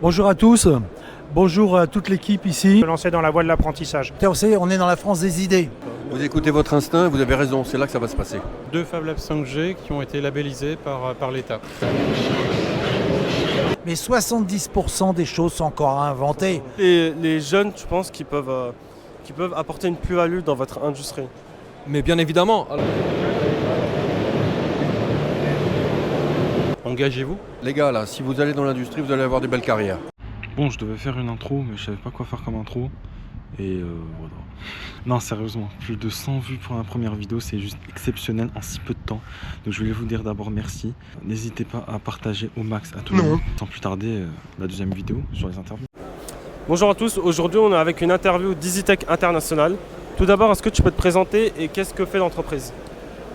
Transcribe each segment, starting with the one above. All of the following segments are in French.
Bonjour à tous, bonjour à toute l'équipe ici. Se lancer dans la voie de l'apprentissage. On est dans la France des idées. Vous écoutez votre instinct, vous avez raison, c'est là que ça va se passer. Deux Fab Labs 5G qui ont été labellisés par l'État. Mais 70% des choses sont encore à inventer. Les jeunes, je pense, qui peuvent apporter une plus-value dans votre industrie. Mais bien évidemment. Engagez-vous. Les gars, là, si vous allez dans l'industrie, vous allez avoir des belles carrières. Bon, je devais faire une intro, mais je savais pas quoi faire comme intro. Et voilà. Non, sérieusement, plus de 100 vues pour la première vidéo, c'est juste exceptionnel en si peu de temps. Donc je voulais vous dire d'abord merci. N'hésitez pas à partager au max à tout le monde. Sans plus tarder, la deuxième vidéo sur les interviews. Bonjour à tous, aujourd'hui on est avec une interview d'EasyTech International. Tout d'abord, est-ce que tu peux te présenter et qu'est-ce que fait l'entreprise ?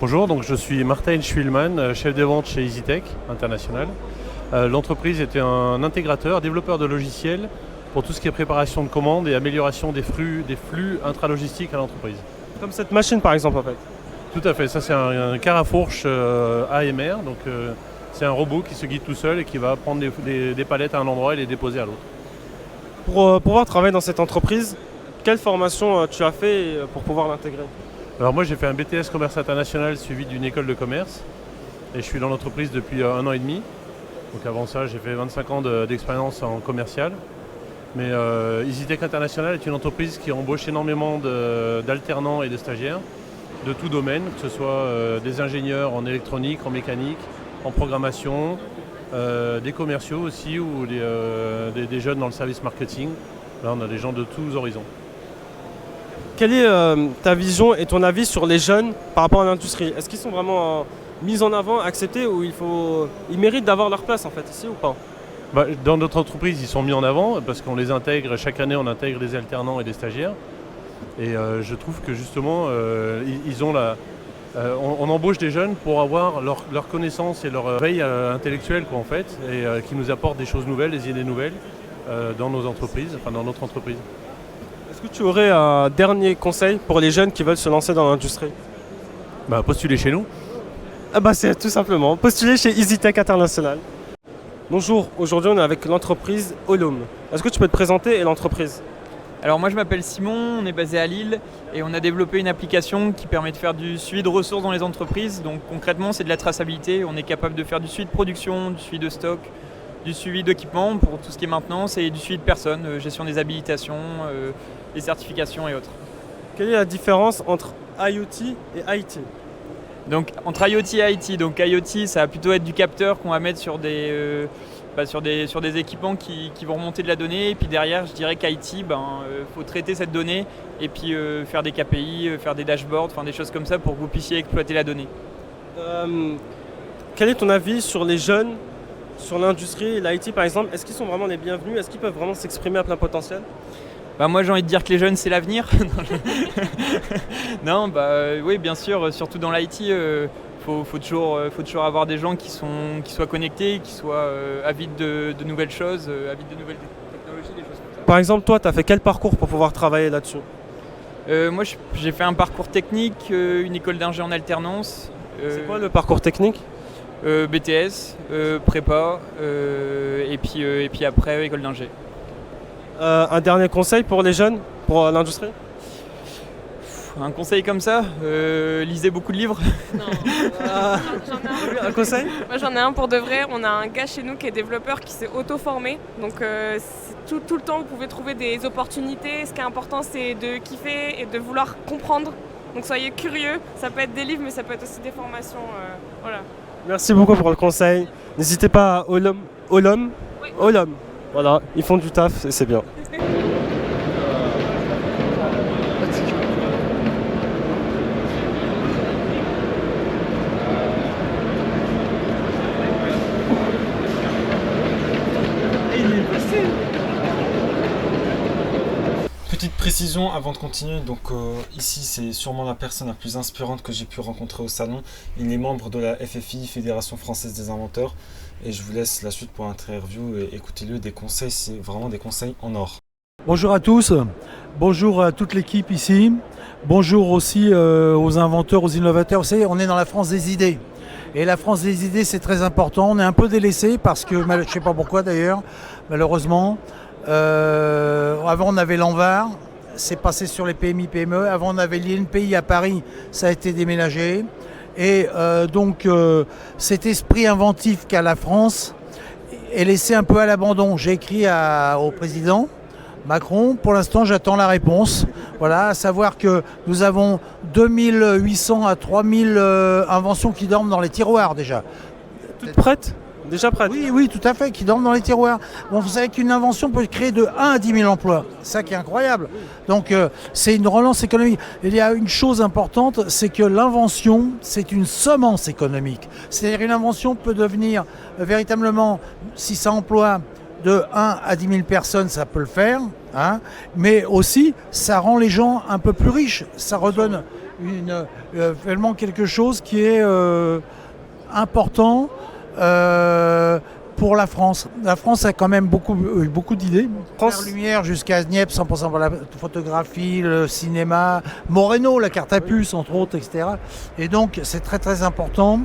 Bonjour, donc je suis Martin Schwilman, chef des ventes chez EasyTech International. L'entreprise était un intégrateur, développeur de logiciels pour tout ce qui est préparation de commandes et amélioration des flux intralogistiques à l'entreprise. Comme cette machine par exemple en fait. Tout à fait, ça c'est un car à fourche AMR, donc c'est un robot qui se guide tout seul et qui va prendre des palettes à un endroit et les déposer à l'autre. Pour pouvoir travailler dans cette entreprise, quelle formation tu as fait pour pouvoir l'intégrer ? Alors moi j'ai fait un BTS commerce international suivi d'une école de commerce et je suis dans l'entreprise depuis 1 an et demi. Donc avant ça j'ai fait 25 ans d'expérience en commercial. Mais EasyTech International est une entreprise qui embauche énormément d'alternants et de stagiaires de tout domaine, que ce soit des ingénieurs en électronique, en mécanique, en programmation, des commerciaux aussi ou des jeunes dans le service marketing. Là on a des gens de tous horizons. Quelle est ta vision et ton avis sur les jeunes par rapport à l'industrie ? Est-ce qu'ils sont vraiment mis en avant, acceptés ou ils méritent d'avoir leur place en fait ici ou pas ? Dans notre entreprise, ils sont mis en avant parce qu'on les intègre, chaque année on intègre des alternants et des stagiaires. Et je trouve que justement, on embauche des jeunes pour avoir leur connaissance et leur veille intellectuelle quoi, en fait, et qui nous apportent des choses nouvelles, des idées nouvelles dans nos entreprises, enfin dans notre entreprise. Est-ce que tu aurais un dernier conseil pour les jeunes qui veulent se lancer dans l'industrie ? Postulez chez nous. C'est tout simplement, postuler chez EasyTech International. Bonjour, aujourd'hui on est avec l'entreprise Olum. Est-ce que tu peux te présenter et l'entreprise ? Alors moi je m'appelle Simon, on est basé à Lille et on a développé une application qui permet de faire du suivi de ressources dans les entreprises. Donc concrètement c'est de la traçabilité, on est capable de faire du suivi de production, du suivi de stock, du suivi d'équipement pour tout ce qui est maintenance et du suivi de personnes, gestion des habilitations, des certifications et autres. Quelle est la différence entre IoT et IT ? Donc entre IoT et IT, donc IoT ça va plutôt être du capteur qu'on va mettre sur des équipements qui vont remonter de la donnée et puis derrière je dirais qu'IT, faut traiter cette donnée et puis faire des KPI, faire des dashboards, des choses comme ça pour que vous puissiez exploiter la donnée. Quel est ton avis sur les jeunes, sur l'industrie, l'IT par exemple ? Est-ce qu'ils sont vraiment les bienvenus ? Est-ce qu'ils peuvent vraiment s'exprimer à plein potentiel ? Moi j'ai envie de dire que les jeunes c'est l'avenir. Non, oui bien sûr, surtout dans l'IT, faut toujours avoir des gens qui soient connectés, qui soient avides de nouvelles choses, avides de nouvelles technologies, des choses comme ça. Par exemple, toi, tu as fait quel parcours pour pouvoir travailler là-dessus ? Moi j'ai fait un parcours technique, une école d'ingé en alternance. C'est quoi le parcours technique ? BTS, prépa, et puis après école d'ingé. Un dernier conseil pour les jeunes, pour l'industrie ? Un conseil comme ça, lisez beaucoup de livres. Non, j'en ai un. Un conseil ? Moi j'en ai un pour de vrai. On a un gars chez nous qui est développeur qui s'est auto-formé. Donc tout le temps vous pouvez trouver des opportunités. Ce qui est important c'est de kiffer et de vouloir comprendre. Donc soyez curieux. Ça peut être des livres mais ça peut être aussi des formations. Voilà. Merci beaucoup pour le conseil. N'hésitez pas à Olum. Oui. Olum. Voilà, ils font du taf et c'est bien. Petite précision avant de continuer, donc ici c'est sûrement la personne la plus inspirante que j'ai pu rencontrer au salon. Il est membre de la FFI, Fédération Française des Inventeurs. Et je vous laisse la suite pour l'interview et écoutez-le, des conseils, c'est vraiment des conseils en or. Bonjour à tous, bonjour à toute l'équipe ici, bonjour aussi aux inventeurs, aux innovateurs. Vous savez, on est dans la France des idées. Et la France des idées, c'est très important. On est un peu délaissé parce que, je ne sais pas pourquoi d'ailleurs, malheureusement. Avant, on avait l'Anvar, c'est passé sur les PMI-PME. Avant, on avait l'INPI à Paris, ça a été déménagé. Et donc, cet esprit inventif qu'a la France est laissé un peu à l'abandon. J'ai écrit au président Macron. Pour l'instant, j'attends la réponse. Voilà, à savoir que nous avons 2800 à 3000 inventions qui dorment dans les tiroirs déjà. Toutes prêtes? Déjà prêtes? Oui, oui, tout à fait, qui dorment dans les tiroirs. Bon, vous savez qu'une invention peut créer de 1 à 10 000 emplois. C'est ça qui est incroyable. Donc, c'est une relance économique. Il y a une chose importante, c'est que l'invention, c'est une semence économique. C'est-à-dire une invention peut devenir véritablement, si ça emploie de 1 à 10 000 personnes, ça peut le faire. Hein, mais aussi, ça rend les gens un peu plus riches. Ça redonne vraiment quelque chose qui est important. Pour la France. La France a quand même beaucoup d'idées. La lumière jusqu'à Niepce, en passant par la photographie, le cinéma, Moreno, la carte à puce, entre autres, etc. Et donc, c'est très très important.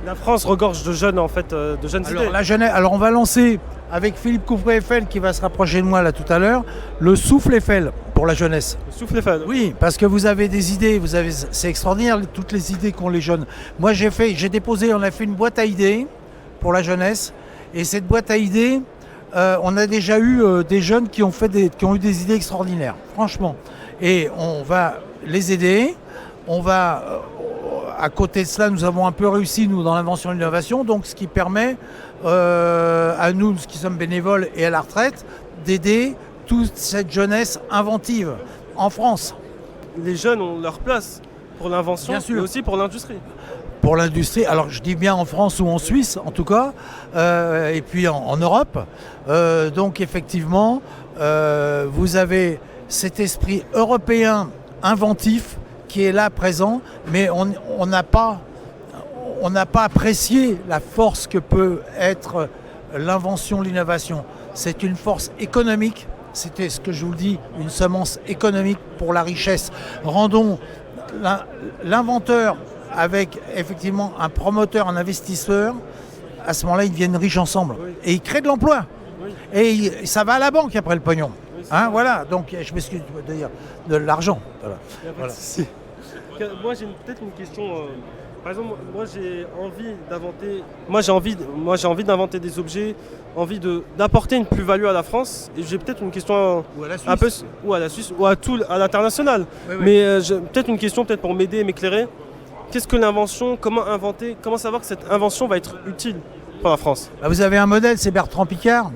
La France regorge de jeunes, en fait, de jeunes idées. Alors, on va lancer, avec Philippe Couvré-Eiffel, qui va se rapprocher de moi là tout à l'heure, le souffle Eiffel pour la jeunesse. Le souffle Eiffel. Oui, parce que vous avez des idées, c'est extraordinaire, toutes les idées qu'ont les jeunes. Moi, on a fait une boîte à idées pour la jeunesse, et cette boîte à idées, on a déjà eu des jeunes qui ont eu des idées extraordinaires, franchement. Et on va les aider, à côté de cela, nous avons un peu réussi, nous, dans l'invention et l'innovation, donc ce qui permet à nous qui sommes bénévoles et à la retraite, d'aider toute cette jeunesse inventive en France. Les jeunes ont leur place pour l'invention, mais aussi pour l'industrie. Pour l'industrie, alors je dis bien en France ou en Suisse en tout cas, et puis en Europe. Donc effectivement, vous avez cet esprit européen inventif qui est là présent, mais on n'a pas apprécié la force que peut être l'invention, l'innovation. C'est une force économique. C'était ce que je vous dis, une semence économique pour la richesse. Rendons l'inventeur avec effectivement un promoteur, un investisseur, à ce moment-là, ils deviennent riches ensemble. Oui. Et ils créent de l'emploi. Oui. Et ça va à la banque après le pognon. Oui, hein, voilà, donc je m'excuse de dire de l'argent. Voilà. Voilà. Moi, j'ai peut-être une question. Par exemple, moi j'ai envie d'inventer des objets, d'apporter une plus-value à la France. Et j'ai peut-être une question un peu ou à la Suisse ou à l'international. Oui, oui. Mais j'ai peut-être une question pour m'aider et m'éclairer. Qu'est-ce que l'invention? Comment inventer? Comment savoir que cette invention va être utile pour la France? Vous avez un modèle, c'est Bertrand Piccard.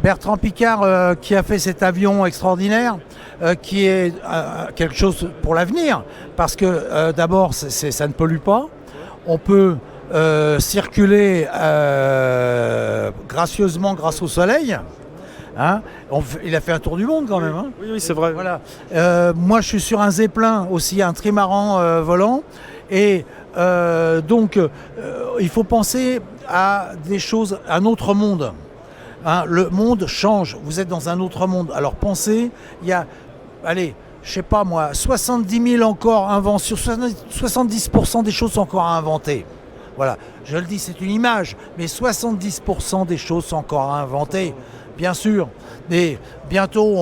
Bertrand Piccard qui a fait cet avion extraordinaire, qui est quelque chose pour l'avenir, parce que d'abord, ça ne pollue pas. On peut circuler gracieusement grâce au soleil. Hein, il a fait un tour du monde quand même. Hein. Oui, c'est vrai. Voilà. Moi, je suis sur un Zeppelin aussi, un trimaran volant. Et donc, il faut penser à des choses, à un autre monde. Hein, le monde change. Vous êtes dans un autre monde. Alors pensez, il y a, allez, je sais pas moi, 70 000 encore inventions, 70% des choses sont encore à inventer. Voilà, je le dis, c'est une image, mais 70% des choses sont encore à inventer. Bien sûr, mais bientôt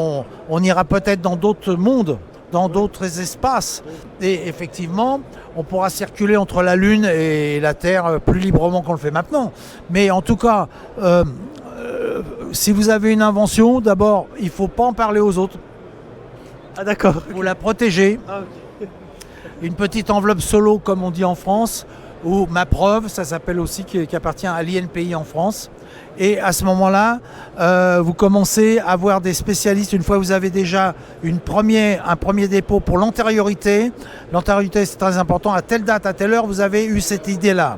on ira peut-être dans d'autres mondes, dans d'autres espaces. Et effectivement, on pourra circuler entre la Lune et la Terre plus librement qu'on le fait maintenant. Mais en tout cas, si vous avez une invention, d'abord, il ne faut pas en parler aux autres. Ah d'accord. Il faut la protéger. Ah, okay. Une petite enveloppe solo, comme on dit en France, ou ma preuve, ça s'appelle aussi, qui appartient à l'INPI en France. Et à ce moment-là, vous commencez à avoir des spécialistes. Une fois que vous avez déjà un premier dépôt pour l'antériorité. L'antériorité, c'est très important. À telle date, à telle heure, vous avez eu cette idée-là.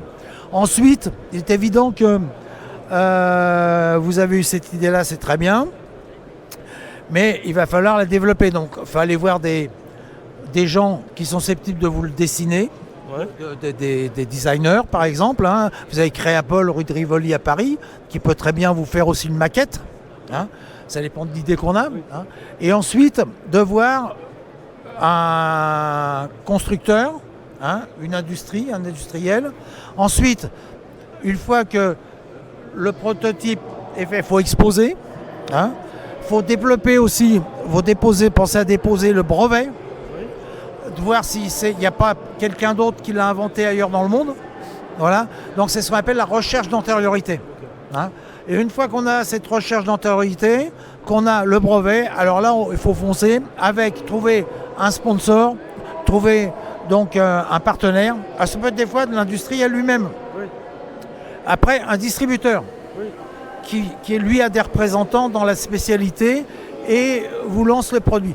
Ensuite, il est évident que vous avez eu cette idée-là, c'est très bien. Mais il va falloir la développer. Donc, il faut aller voir des gens qui sont susceptibles de vous le dessiner. Ouais. Des designers par exemple, hein. Vous avez Créapol rue de Rivoli à Paris qui peut très bien vous faire aussi une maquette, hein. Ça dépend de l'idée qu'on a, hein. Et ensuite de voir un constructeur hein, une industrie, un industriel. Ensuite, une fois que le prototype est fait, il faut exposer. Hein. Faut développer aussi, penser à déposer le brevet, de voir s'il n'y a pas quelqu'un d'autre qui l'a inventé ailleurs dans le monde. Voilà. Donc c'est ce qu'on appelle la recherche d'antériorité. Hein. Et une fois qu'on a cette recherche d'antériorité, qu'on a le brevet, alors là il faut foncer avec trouver un sponsor, trouver donc un partenaire. Ah, ça peut être des fois de l'industriel lui-même. Oui. Après un distributeur. Oui. Qui lui a des représentants dans la spécialité et vous lance le produit.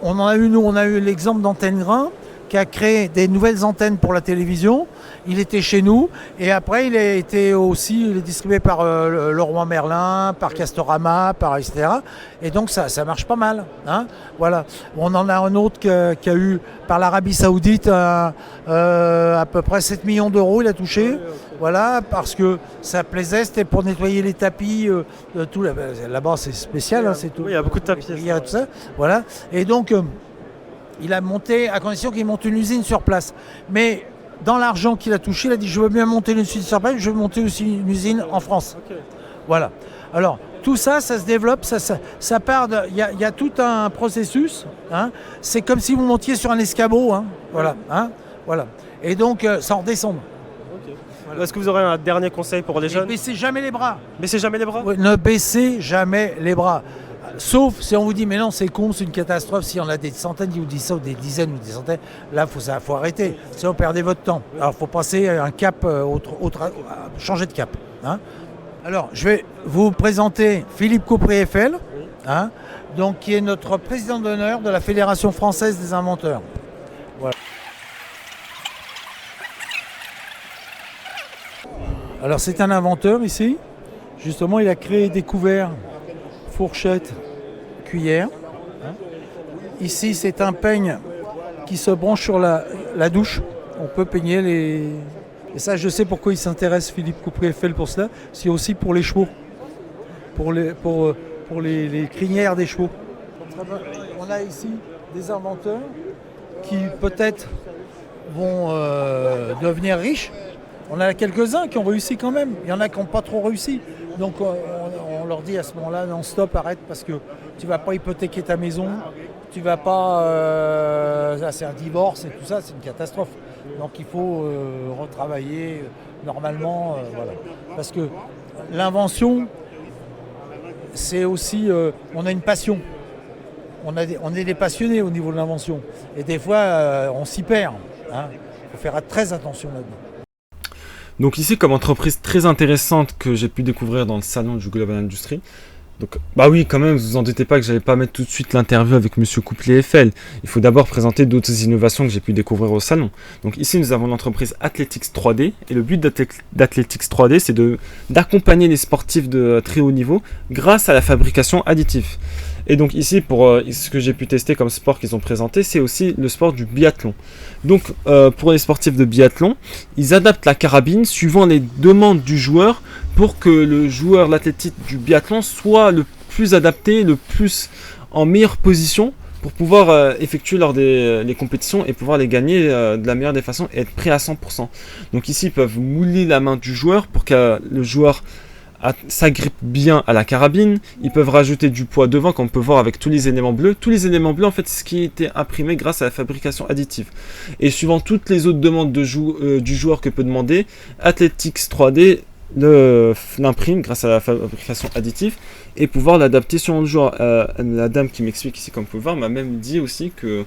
On a eu l'exemple d'Antenne Grain qui a créé des nouvelles antennes pour la télévision. Il était chez nous et après il est distribué par Leroy Merlin, par Castorama, par etc. Et donc ça marche pas mal. Hein, voilà. On en a un autre qui a eu par l'Arabie Saoudite à peu près 7 millions d'euros, il a touché. Voilà, parce que ça plaisait, c'était pour nettoyer les tapis. Tout là-bas c'est spécial, hein, c'est tout. Oui, il y a beaucoup de tapis. Tout ça, voilà. Et donc il a monté, à condition qu'il monte une usine sur place. Mais dans l'argent qu'il a touché, il a dit je veux bien monter une usine sur place, je veux monter aussi une usine en France. Okay. Voilà. Alors tout ça, ça se développe, ça part de. Il y a tout un processus. Hein. C'est comme si vous montiez sur un escabeau. Hein. Voilà. Hein. Voilà. Et donc ça redescend. Okay. Voilà. Est-ce que vous aurez un dernier conseil pour les jeunes ? Ne baissez jamais les bras. Baissez jamais les bras ? Oui, ne baissez jamais les bras. Sauf si on vous dit mais non c'est con, c'est une catastrophe, si on a des centaines qui vous disent ça ou des dizaines ou des centaines, là faut arrêter, sinon vous perdez votre temps. Alors il faut passer un cap, changer de cap. Hein. Alors je vais vous présenter Philippe Coupry-Eiffel, hein, donc, qui est notre président d'honneur de la Fédération française des inventeurs. Voilà. Alors c'est un inventeur ici, justement il a créé des couverts, fourchette, cuillère. Ici, c'est un peigne qui se branche sur la douche. On peut peigner les... Et ça, je sais pourquoi il s'intéresse, Philippe Coupry-Eiffel, pour cela. C'est aussi pour les chevaux, pour les crinières des chevaux. On a ici des inventeurs qui, peut-être, vont devenir riches. On a quelques-uns qui ont réussi quand même. Il y en a qui n'ont pas trop réussi. Donc on leur dit à ce moment-là, non, stop, arrête, parce que tu ne vas pas hypothéquer ta maison, tu ne vas pas... c'est un divorce et tout ça, c'est une catastrophe. Donc il faut retravailler normalement, voilà. Parce que l'invention, c'est aussi... on a une passion. On est des passionnés au niveau de l'invention. Et des fois, on s'y perd. Hein. Il faut faire très attention là-dedans. Donc ici, comme entreprise très intéressante que j'ai pu découvrir dans le salon du Global Industry. Donc, bah oui, quand même, vous en doutez pas que j'allais pas mettre tout de suite l'interview avec Monsieur Coupry-Eiffel. Il faut d'abord présenter d'autres innovations que j'ai pu découvrir au salon. Donc ici, nous avons l'entreprise Athletics 3D. Et le but d'Athletics 3D, c'est d'accompagner les sportifs de très haut niveau grâce à la fabrication additive. Et donc ici, pour ce que j'ai pu tester comme sport qu'ils ont présenté, c'est aussi le sport du biathlon. Donc pour les sportifs de biathlon, ils adaptent la carabine suivant les demandes du joueur pour que le joueur, l'athlétique du biathlon, soit le plus adapté, le plus en meilleure position pour pouvoir effectuer lors des compétitions et pouvoir les gagner de la meilleure des façons et être prêt à 100%. Donc ici, ils peuvent mouler la main du joueur pour que le joueur s'agrippe bien à la carabine. Ils peuvent rajouter du poids devant, comme on peut voir avec tous les éléments bleus. Tous les éléments bleus, en fait, c'est ce qui a été imprimé grâce à la fabrication additive. Et suivant toutes les autres demandes du joueur que peut demander, Athletics 3D l'imprime grâce à la fabrication additive et pouvoir l'adapter sur le joueur. La dame qui m'explique ici, comme vous pouvez voir, m'a même dit aussi que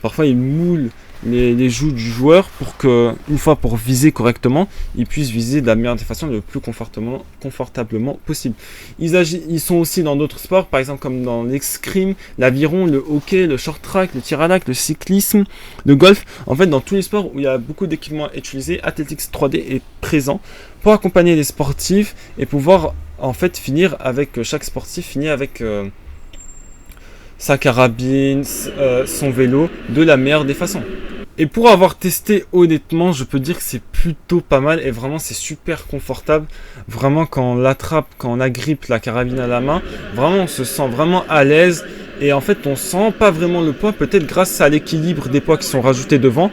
parfois il moule les joues du joueur pour que, une fois pour viser correctement, il puisse viser de la meilleure des façons, le plus confortablement possible. Ils sont aussi dans d'autres sports, par exemple comme dans l'escrime, l'aviron, le hockey, le short track, le tir à l'arc, le cyclisme, le golf. En fait, dans tous les sports où il y a beaucoup d'équipements utilisés, Athletics 3D est présent pour accompagner les sportifs et pouvoir en fait chaque sportif finit avec sa carabine, son vélo, de la meilleure des façons. Et pour avoir testé, honnêtement, je peux dire que c'est plutôt pas mal et vraiment c'est super confortable. Vraiment quand on l'attrape, quand on agrippe la carabine à la main, vraiment on se sent vraiment à l'aise et en fait on sent pas vraiment le poids, peut-être grâce à l'équilibre des poids qui sont rajoutés devant.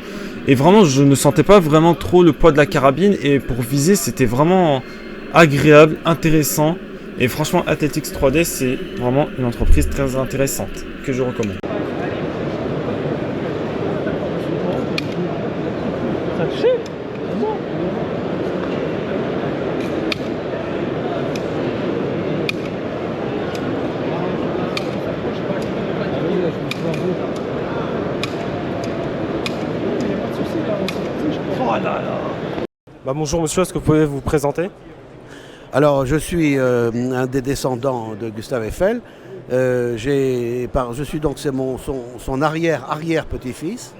Et vraiment, je ne sentais pas vraiment trop le poids de la carabine. Et pour viser, c'était vraiment agréable, intéressant. Et franchement, Athletics 3D, c'est vraiment une entreprise très intéressante que je recommande. Ça a touché? Bonjour monsieur, est-ce que vous pouvez vous présenter? Alors, je suis un des descendants de Gustave Eiffel. Je suis donc son arrière-petit-fils.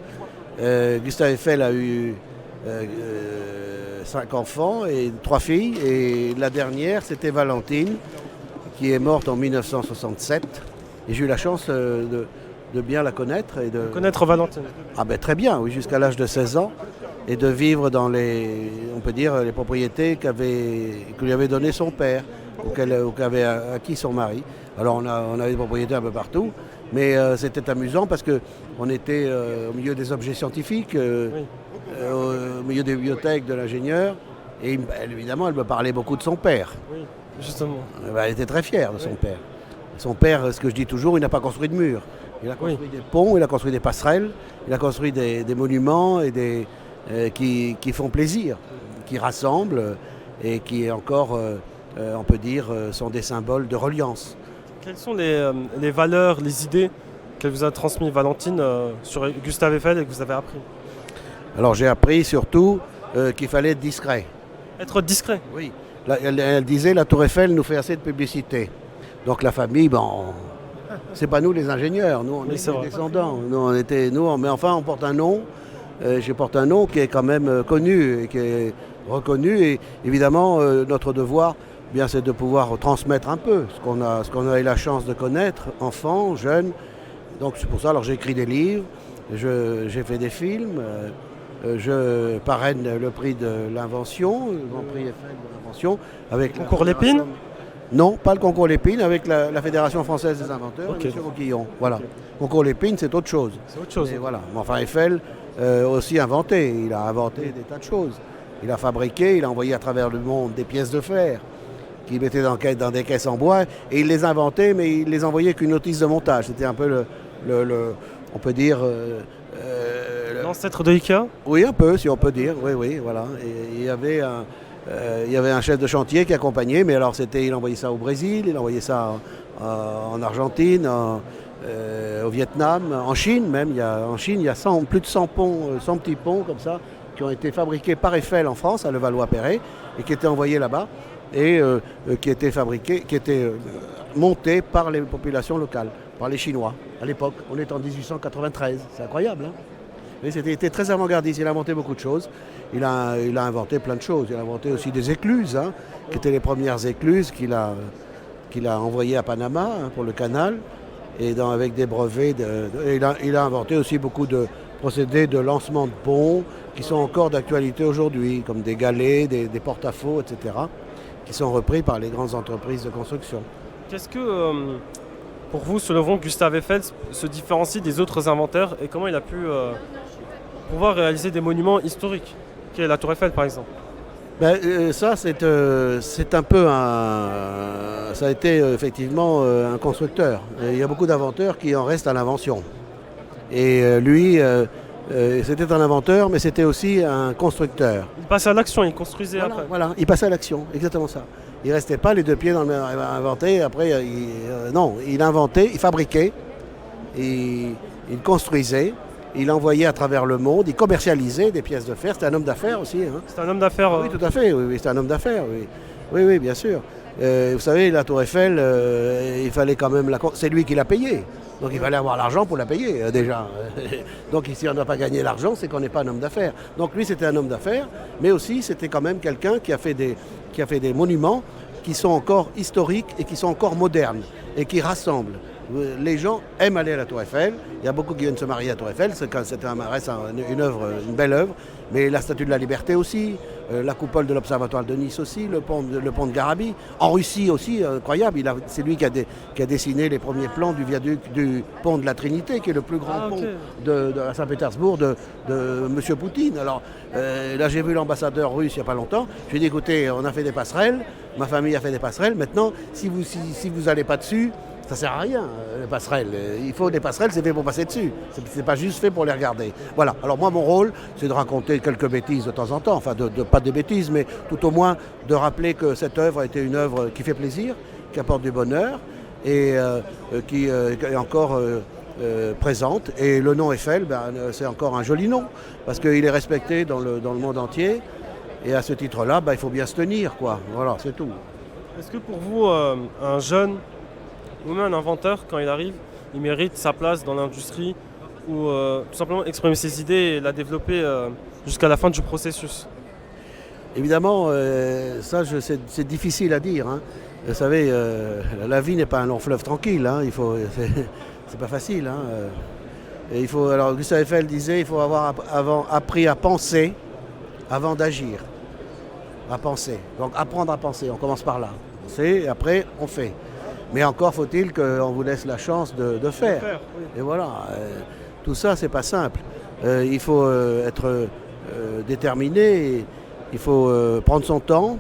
Gustave Eiffel a eu 5 enfants et 3 filles. Et la dernière, c'était Valentine, qui est morte en 1967. Et j'ai eu la chance de bien la connaître. Et de Connaître Valentine? Ah ben très bien, oui, jusqu'à l'âge de 16 ans. Et de vivre dans on peut dire, les propriétés que lui avait donné son père ou qu'avait acquis son mari. Alors on avait des propriétés un peu partout, mais c'était amusant parce qu'on était au milieu des objets scientifiques, au milieu des bibliothèques de l'ingénieur, et évidemment elle me parlait beaucoup de son père. Oui, justement. Elle était très fière de son père. Son père, ce que je dis toujours, il n'a pas construit de murs. Il a construit des ponts, il a construit des passerelles, il a construit des monuments et qui font plaisir, qui rassemblent et qui encore, on peut dire, sont des symboles de reliance. Quelles sont les valeurs, les idées qu'elle vous a transmises Valentine sur Gustave Eiffel et que vous avez appris? Alors j'ai appris surtout qu'il fallait être discret. Être discret? Oui. Elle disait la Tour Eiffel nous fait assez de publicité. Donc la famille, c'est pas nous les ingénieurs, nous on est les descendants. Mais enfin on porte un nom. Je porte un nom qui est quand même connu et qui est reconnu. Et évidemment, notre devoir, c'est de pouvoir transmettre un peu ce qu'on a eu la chance de connaître, enfants, jeunes. Donc c'est pour ça, alors j'ai écrit des livres, j'ai fait des films, je parraine le prix de l'invention, le Grand Prix Eiffel de l'invention. Avec le concours Lépine? Non, pas le concours Lépine, avec la Fédération Française des Inventeurs, okay. M. Roquillon. Voilà. Concours Lépine, c'est autre chose. C'est autre chose. Et voilà. Mais enfin, Eiffel aussi inventé. Il a inventé des tas de choses. Il a fabriqué, il a envoyé à travers le monde des pièces de fer qu'il mettait dans des caisses en bois. Et il les inventait, mais il les envoyait avec une notice de montage. C'était un peu on peut dire... l'ancêtre de Ikea? Oui, un peu, si on peut dire. Oui, voilà. Et il y avait un chef de chantier qui accompagnait, mais alors il envoyait ça au Brésil, il envoyait ça en Argentine, au Vietnam, en Chine même. En Chine, il y a plus de 100 ponts, 100 petits ponts comme ça, qui ont été fabriqués par Eiffel en France, à Levallois-Perret, et qui étaient envoyés là-bas, et qui étaient montés par les populations locales, par les Chinois. À l'époque, on est en 1893, c'est incroyable, hein? Mais c'était très avant-gardiste, il a inventé beaucoup de choses. Il a inventé plein de choses. Il a inventé aussi des écluses, qui étaient les premières écluses qu'il a envoyées à Panama pour le canal, et avec des brevets. Il a inventé aussi beaucoup de procédés de lancement de ponts qui sont encore d'actualité aujourd'hui, comme des galets, des porte-à-faux, etc., qui sont repris par les grandes entreprises de construction. Qu'est-ce que, pour vous, selon vous, Gustave Eiffel se différencie des autres inventeurs et comment il a pu pouvoir réaliser des monuments historiques, qui est la Tour Eiffel par exemple? Ça, c'est un peu ça a été effectivement un constructeur. Il y a beaucoup d'inventeurs qui en restent à l'invention. Et lui, c'était un inventeur, mais c'était aussi un constructeur. Il passait à l'action, il construisait après. Voilà, il passait à l'action, exactement ça. Il ne restait pas les deux pieds dans le inventer. Après, non, il inventait, il fabriquait, il construisait. Il envoyait à travers le monde, il commercialisait des pièces de fer. C'était un homme d'affaires aussi. C'était un homme d'affaires? Oui, tout à fait. Oui, c'était un homme d'affaires. Oui, bien sûr. Vous savez, la Tour Eiffel, il fallait quand même c'est lui qui l'a payée. Donc il fallait avoir l'argent pour la payer déjà. Donc si on n'a pas gagné l'argent, c'est qu'on n'est pas un homme d'affaires. Donc lui, c'était un homme d'affaires, mais aussi c'était quand même quelqu'un qui a fait des monuments qui sont encore historiques et qui sont encore modernes et qui rassemblent. Les gens aiment aller à la Tour Eiffel. Il y a beaucoup qui viennent se marier à la Tour Eiffel. Reste une belle œuvre. Mais la Statue de la Liberté aussi, la coupole de l'Observatoire de Nice aussi, le pont de Garabi. En Russie aussi, incroyable, c'est lui qui a dessiné les premiers plans du viaduc du pont de la Trinité, qui est le plus grand pont à Saint-Pétersbourg de M. Poutine. Alors là, j'ai vu l'ambassadeur russe il n'y a pas longtemps. Je lui ai dit, écoutez, on a fait des passerelles, ma famille a fait des passerelles. Maintenant, si vous n'allez pas dessus, ça ne sert à rien, les passerelles. Il faut des passerelles, c'est fait pour passer dessus. C'est pas juste fait pour les regarder. Voilà. Alors moi, mon rôle, c'est de raconter quelques bêtises de temps en temps. Enfin, pas des bêtises, mais tout au moins de rappeler que cette œuvre a été une œuvre qui fait plaisir, qui apporte du bonheur et qui est encore présente. Et le nom Eiffel, c'est encore un joli nom, parce qu'il est respecté dans le monde entier. Et à ce titre-là, il faut bien se tenir, quoi. Voilà, c'est tout. Est-ce que pour vous, un jeune ou même un inventeur, quand il arrive, il mérite sa place dans l'industrie ou tout simplement exprimer ses idées et la développer jusqu'à la fin du processus? Évidemment, ça c'est difficile à dire. Hein. Vous savez, la vie n'est pas un long fleuve tranquille. Hein. C'est pas facile. Hein. Et alors Gustave Eiffel disait, il faut avoir appris à penser avant d'agir. À penser. Donc apprendre à penser, on commence par là. Penser, et après on fait. Mais encore faut-il qu'on vous laisse la chance de faire. Oui. Et voilà, tout ça, c'est pas simple. Il faut être déterminé, il faut prendre son temps.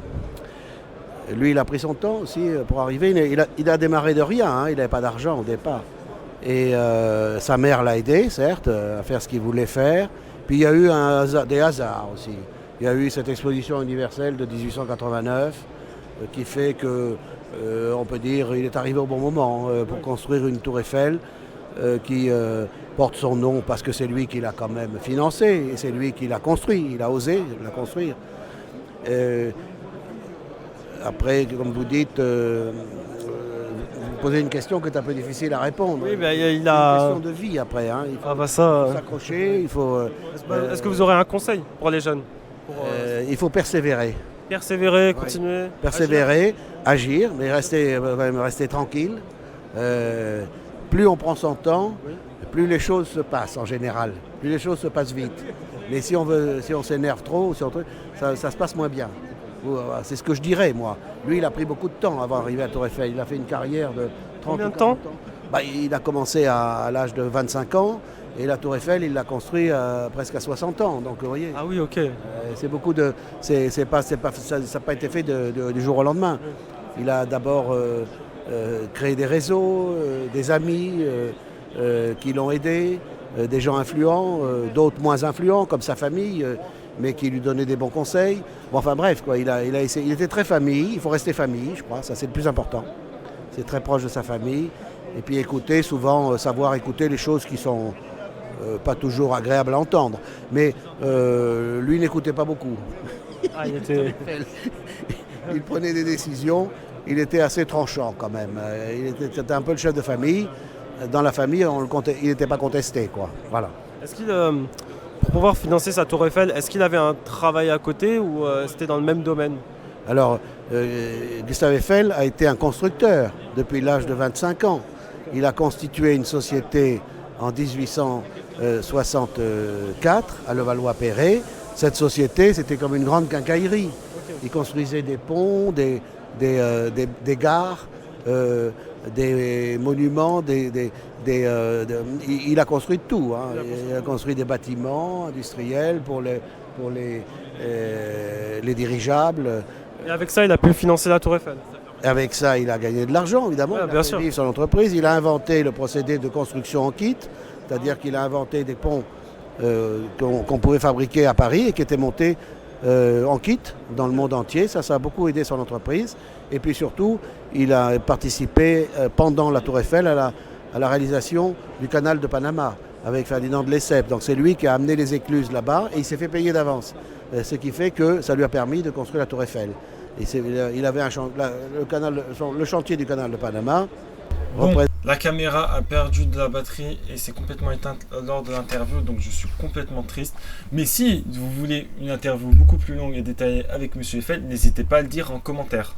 Lui, il a pris son temps aussi pour arriver. Il a démarré de rien, hein, il n'avait pas d'argent au départ. Et sa mère l'a aidé, certes, à faire ce qu'il voulait faire. Puis il y a eu des hasards aussi. Il y a eu cette exposition universelle de 1889 qui fait que on peut dire qu'il est arrivé au bon moment pour construire une tour Eiffel qui porte son nom parce que c'est lui qui l'a quand même financé et c'est lui qui l'a construit, il a osé la construire. Après, comme vous dites, vous posez une question qui est un peu difficile à répondre. Oui, mais c'est une question de vie après. Hein. Il faut s'accrocher, il faut... Est-ce que vous aurez un conseil pour les jeunes il faut persévérer. Persévérer, continuer. Persévérer, agir, mais rester tranquille. Plus on prend son temps, plus les choses se passent en général. Plus les choses se passent vite. Mais si on s'énerve trop, ça se passe moins bien. C'est ce que je dirais, moi. Lui, il a pris beaucoup de temps avant d'arriver à Tour Eiffel. Il a fait une carrière de 30 Combien de temps il a commencé à l'âge de 25 ans. Et la Tour Eiffel, il l'a construit presque à 60 ans. Donc, vous voyez. Ah oui, ok. C'est beaucoup de. Ça n'a pas été fait du jour au lendemain. Il a d'abord créé des réseaux, des amis qui l'ont aidé, des gens influents, d'autres moins influents, comme sa famille, mais qui lui donnaient des bons conseils. Bon, enfin bref, quoi. Il était très famille. Il faut rester famille, je crois. Ça, c'est le plus important. C'est très proche de sa famille. Et puis écouter, souvent, savoir écouter les choses qui sont pas toujours agréables à entendre. Mais lui n'écoutait pas beaucoup. Ah, il prenait des décisions. Il était assez tranchant quand même. C'était un peu le chef de famille. Dans la famille, il n'était pas contesté, quoi. Voilà. Est-ce qu'il, pour pouvoir financer sa Tour Eiffel, est-ce qu'il avait un travail à côté ou c'était dans le même domaine? Alors, Gustave Eiffel a été un constructeur depuis l'âge de 25 ans. Il a constitué une société en 1864 à Levallois-Perret. Cette société, c'était comme une grande quincaillerie. Il construisait des ponts, des gares, des monuments, il a construit tout. Hein. Il a construit des bâtiments industriels pour les dirigeables. Et avec ça, il a pu financer la Tour Eiffel. Avec ça, il a gagné de l'argent, évidemment. Ouais, il a fait vivre son entreprise. Il a inventé le procédé de construction en kit, c'est-à-dire qu'il a inventé des ponts qu'on pouvait fabriquer à Paris et qui étaient montés en kit dans le monde entier. Ça a beaucoup aidé son entreprise. Et puis surtout, il a participé pendant la Tour Eiffel à la réalisation du canal de Panama avec Ferdinand de Lesseps. Donc c'est lui qui a amené les écluses là-bas et il s'est fait payer d'avance. Ce qui fait que ça lui a permis de construire la Tour Eiffel. Et il avait le chantier du canal de Panama. Bon, la caméra a perdu de la batterie et s'est complètement éteinte lors de l'interview, donc je suis complètement triste. Mais si vous voulez une interview beaucoup plus longue et détaillée avec Monsieur Eiffel, n'hésitez pas à le dire en commentaire.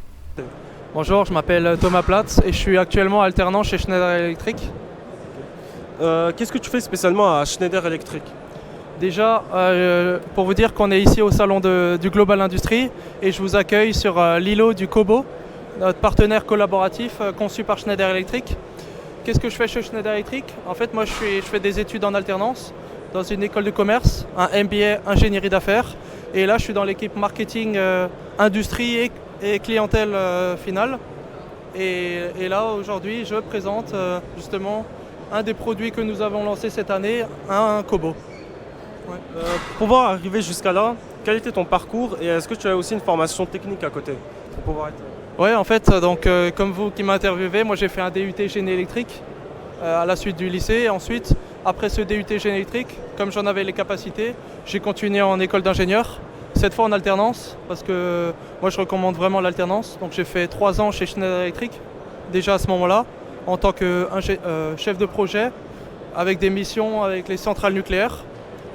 Bonjour, je m'appelle Thomas Platz et je suis actuellement alternant chez Schneider Electric. Qu'est-ce que tu fais spécialement à Schneider Electric? Déjà, pour vous dire qu'on est ici au salon du Global Industry et je vous accueille sur l'îlot du Kobo, notre partenaire collaboratif conçu par Schneider Electric. Qu'est-ce que je fais chez Schneider Electric? En fait, moi, je fais des études en alternance dans une école de commerce, un MBA ingénierie d'affaires. Et là, je suis dans l'équipe marketing, industrie et clientèle finale. Et là, aujourd'hui, je présente justement un des produits que nous avons lancé cette année, un Kobo. Ouais. Pour pouvoir arriver jusqu'à là, quel était ton parcours et est-ce que tu as aussi une formation technique à côté pour pouvoir être... Ouais, en fait, donc, comme vous qui m'interviewez, moi j'ai fait un DUT génie électrique à la suite du lycée. Et ensuite, après ce DUT génie électrique, comme j'en avais les capacités, j'ai continué en école d'ingénieur, cette fois en alternance, parce que moi je recommande vraiment l'alternance. Donc j'ai fait 3 ans chez Schneider Electric, déjà à ce moment-là, en tant que chef de projet, avec des missions avec les centrales nucléaires.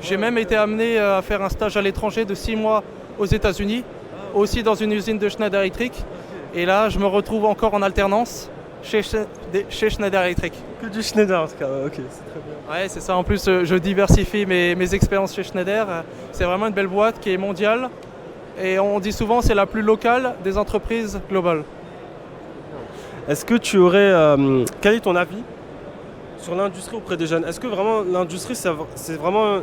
J'ai même été amené à faire un stage à l'étranger de 6 mois aux États-Unis, aussi dans une usine de Schneider Electric. Et là, je me retrouve encore en alternance chez Schneider Electric. Que du Schneider en tout cas, ok, c'est très bien. Ouais, c'est ça. En plus, je diversifie mes expériences chez Schneider. C'est vraiment une belle boîte qui est mondiale. Et on dit souvent que c'est la plus locale des entreprises globales. Est-ce que tu aurais... quel est ton avis sur l'industrie auprès des jeunes? Est-ce que vraiment l'industrie, c'est vraiment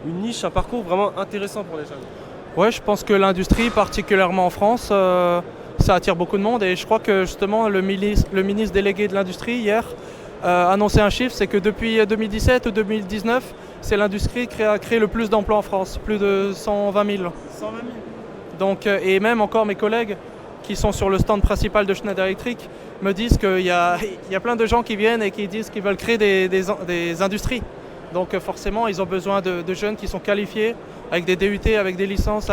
une niche, un parcours vraiment intéressant pour les jeunes? Ouais, je pense que l'industrie, particulièrement en France, ça attire beaucoup de monde. Et je crois que justement le ministre délégué de l'industrie hier a annoncé un chiffre, c'est que depuis 2017 ou 2019, c'est l'industrie qui a créé le plus d'emplois en France, plus de 120 000. 120 000. Donc, et même encore mes collègues qui sont sur le stand principal de Schneider Electric me disent qu'il y a plein de gens qui viennent et qui disent qu'ils veulent créer des industries. Donc forcément, ils ont besoin de jeunes qui sont qualifiés, avec des DUT, avec des licences,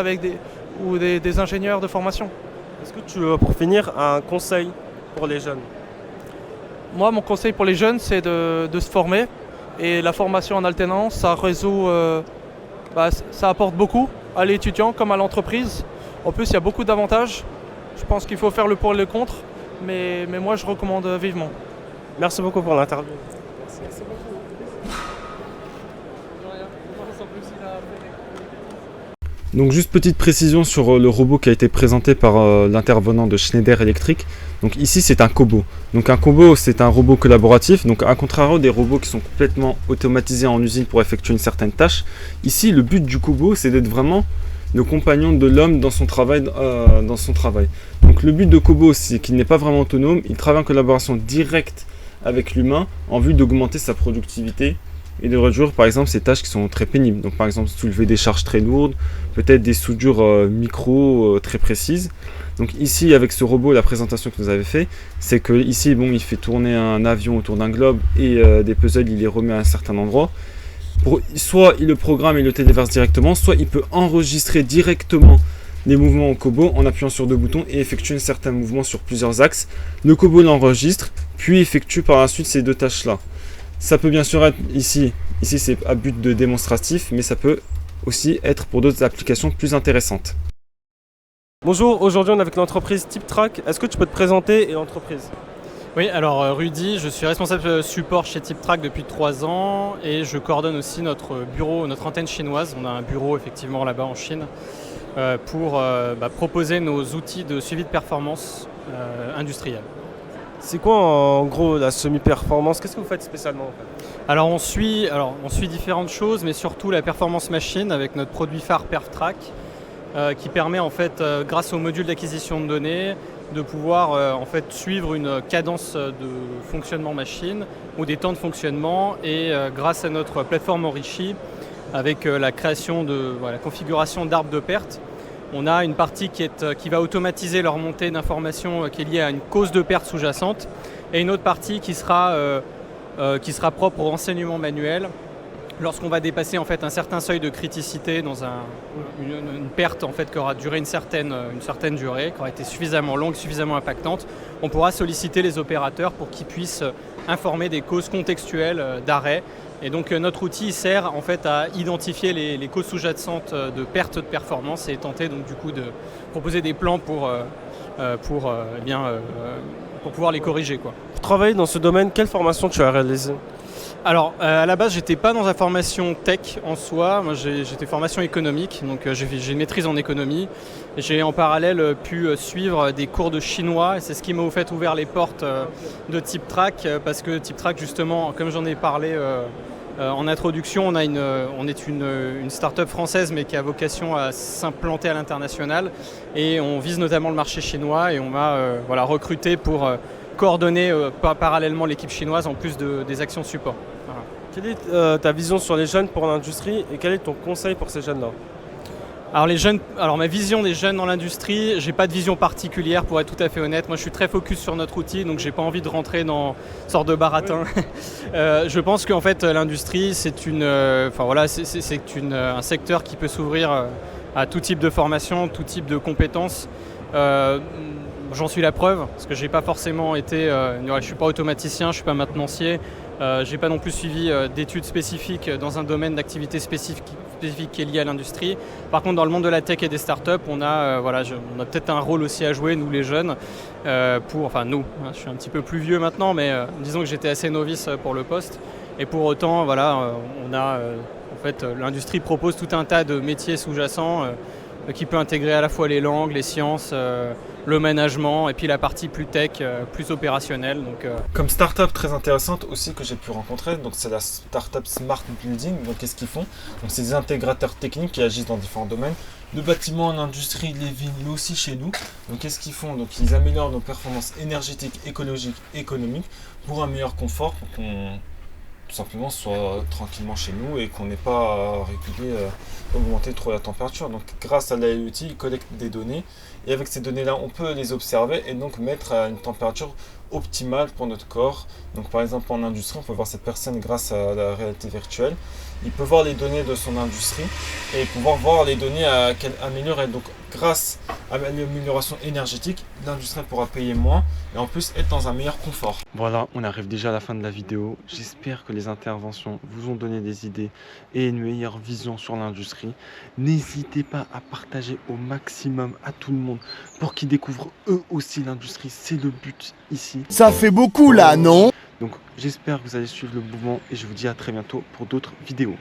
ou des ingénieurs de formation. Est-ce que tu, pour finir, as un conseil pour les jeunes? Moi, mon conseil pour les jeunes, c'est de se former. Et la formation en alternance, ça résout, ça apporte beaucoup à l'étudiant comme à l'entreprise. En plus, il y a beaucoup d'avantages. Je pense qu'il faut faire le pour et le contre, mais moi, je recommande vivement. Merci beaucoup pour l'interview. Merci beaucoup. Donc juste petite précision sur le robot qui a été présenté par l'intervenant de Schneider Electric. Donc ici c'est un Kobo. Donc un Kobo c'est un robot collaboratif. Donc à contrario des robots qui sont complètement automatisés en usine pour effectuer une certaine tâche, ici le but du Kobo c'est d'être vraiment le compagnon de l'homme dans son travail. Donc le but de Kobo c'est qu'il n'est pas vraiment autonome, il travaille en collaboration directe avec l'humain en vue d'augmenter sa productivité et de réduire par exemple ces tâches qui sont très pénibles. Donc par exemple soulever des charges très lourdes, peut-être des soudures micro très précises. Donc ici avec ce robot, la présentation que vous avez fait, c'est que ici bon, il fait tourner un avion autour d'un globe et des puzzles il les remet à un certain endroit. Soit il le programme et le téléverse directement, soit il peut enregistrer directement les mouvements au Kobo en appuyant sur 2 boutons et effectuer un certain mouvement sur plusieurs axes. Le Kobo l'enregistre, puis effectue par la suite ces 2 tâches là. Ça peut bien sûr être ici c'est à but de démonstratif, mais ça peut aussi être pour d'autres applications plus intéressantes. Bonjour, aujourd'hui on est avec l'entreprise TipTrack. Est-ce que tu peux te présenter et l'entreprise? Oui, alors Rudy, je suis responsable support chez TipTrack depuis 3 ans et je coordonne aussi notre bureau, notre antenne chinoise. On a un bureau effectivement là-bas en Chine pour proposer nos outils de suivi de performance industrielle. C'est quoi en gros la semi-performance? Qu'est-ce que vous faites spécialement en fait? Alors on suit différentes choses, mais surtout la performance machine avec notre produit phare PerfTrack qui permet en fait, grâce au module d'acquisition de données, de pouvoir en fait suivre une cadence de fonctionnement machine ou des temps de fonctionnement et grâce à notre plateforme enrichie avec la création de la configuration d'arbres de perte. On a une partie qui va automatiser leur montée d'informations qui est liée à une cause de perte sous-jacente et une autre partie qui sera propre au renseignement manuel lorsqu'on va dépasser en fait un certain seuil de criticité dans une perte en fait qui aura duré une certaine durée, qui aura été suffisamment longue, suffisamment impactante. On pourra solliciter les opérateurs pour qu'ils puissent informer des causes contextuelles d'arrêt. Et donc notre outil sert en fait à identifier les causes sous-jacentes de perte de performance et tenter donc du coup de proposer des plans pour pouvoir les corriger, quoi. Pour travailler dans ce domaine, quelle formation tu as réalisée? Alors, à la base, j'étais pas dans la formation tech en soi. Moi, j'étais formation économique, donc j'ai une maîtrise en économie. J'ai en parallèle pu suivre des cours de chinois, et c'est ce qui m'a ouvert les portes de TipTrack, parce que TipTrack, justement, comme j'en ai parlé en introduction, on est une start-up française, mais qui a vocation à s'implanter à l'international, et on vise notamment le marché chinois, et on m'a recruté pour coordonner parallèlement l'équipe chinoise en plus des actions support. Voilà. Quelle est ta vision sur les jeunes pour l'industrie et quel est ton conseil pour ces jeunes-là ? Alors ma vision des jeunes dans l'industrie, j'ai pas de vision particulière pour être tout à fait honnête. Moi je suis très focus sur notre outil, donc j'ai pas envie de rentrer dans une sorte de baratin. Oui. Je pense qu'en fait l'industrie c'est un secteur qui peut s'ouvrir à tout type de formation, tout type de compétences. J'en suis la preuve, parce que j'ai pas forcément été, je suis pas automaticien, je suis pas maintenancier, j'ai pas non plus suivi d'études spécifiques dans un domaine d'activité spécifique qui est lié à l'industrie. Par contre, dans le monde de la tech et des startups, on a peut-être un rôle aussi à jouer, nous les jeunes, je suis un petit peu plus vieux maintenant, mais disons que j'étais assez novice pour le poste. Et pour autant, l'industrie propose tout un tas de métiers sous-jacents qui peut intégrer à la fois les langues, les sciences, le management et puis la partie plus tech, plus opérationnelle. Comme start-up très intéressante aussi que j'ai pu rencontrer, donc c'est la start-up Smart Building. Donc qu'est-ce qu'ils font ? Donc c'est des intégrateurs techniques qui agissent dans différents domaines, de bâtiments en industrie, les villes, mais aussi chez nous. Donc qu'est-ce qu'ils font ? Donc ils améliorent nos performances énergétiques, écologiques, économiques pour un meilleur confort, pour qu'on tout simplement soit tranquillement chez nous et qu'on n'ait pas à réguler, augmenter trop la température. Donc grâce à l'IoT, ils collectent des données et avec ces données-là, on peut les observer et donc mettre à une température optimale pour notre corps. Donc par exemple en industrie, on peut voir cette personne grâce à la réalité virtuelle. Il peut voir les données de son industrie et pouvoir voir les données qu'elle améliore. Et donc grâce à l'amélioration énergétique, l'industrie pourra payer moins et en plus être dans un meilleur confort. Voilà, on arrive déjà à la fin de la vidéo. J'espère que les interventions vous ont donné des idées et une meilleure vision sur l'industrie. N'hésitez pas à partager au maximum à tout le monde pour qu'ils découvrent eux aussi l'industrie. C'est le but ici. Ça fait beaucoup là, non ? Donc j'espère que vous allez suivre le mouvement et je vous dis à très bientôt pour d'autres vidéos.